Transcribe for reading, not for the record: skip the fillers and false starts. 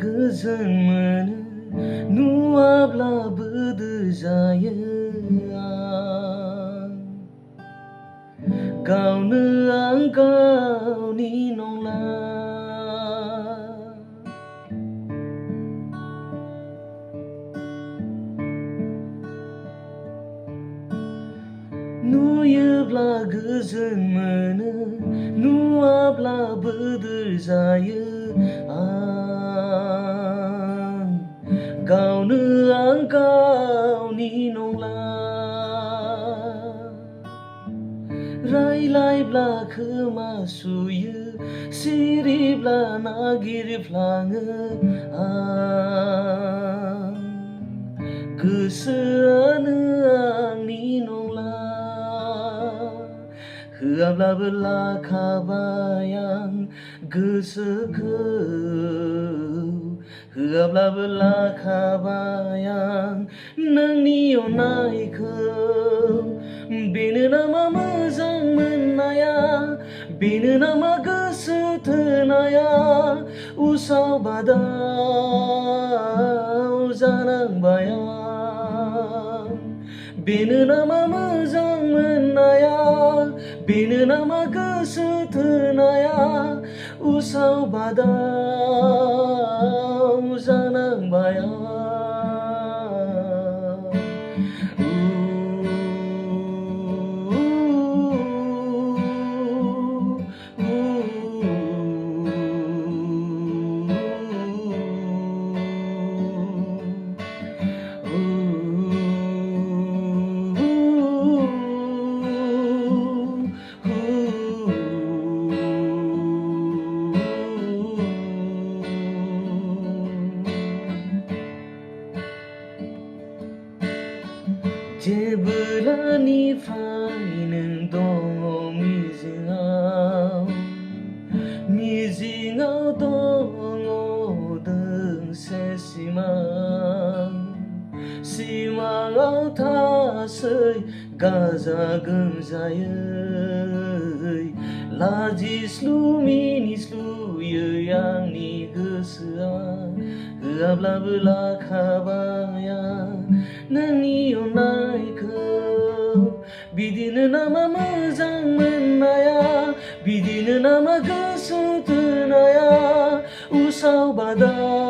गोजोन मोनो नुवाब्लाबो दोजायो आं गावनो आं गावनि नंला नुयोब्ला गोजोन मोनो नुवाब्लाबो दोजायो आं गावनो आं गावनि नंला रायलायब्ला खोमा सुयो सिरिब्ला नागिरफ्लाङो आं गोसोआनो आंनि नंला होआब्लाबो लाखाबाय आं गोसोखौ होआब्लाबो लाखाबाय आं नोंनि अननायखौ बेनो नामा मोजां मोननाया बेनो नामा गोसो थोनाया उसाव बादाव जानांबाय आं बेनो नामा मोजां मोननाया बेनो नामा गोसो थोनाया उसाव बादाव जानांबाय आं जेब्लानिफ्राय नों दङ मिजिङाव दङ दोंसे सिमाङाव थासै गाजा गोमजायै लाजिस्लु मिनिस्लुयै आंनि गोसोआ होआब्लाबो लाखाबाय आं नोंनि अननायखौ बिदिनो नामा मोजां मोननाया बिदिनो नामा गोसो थोनाया उसाव बादाव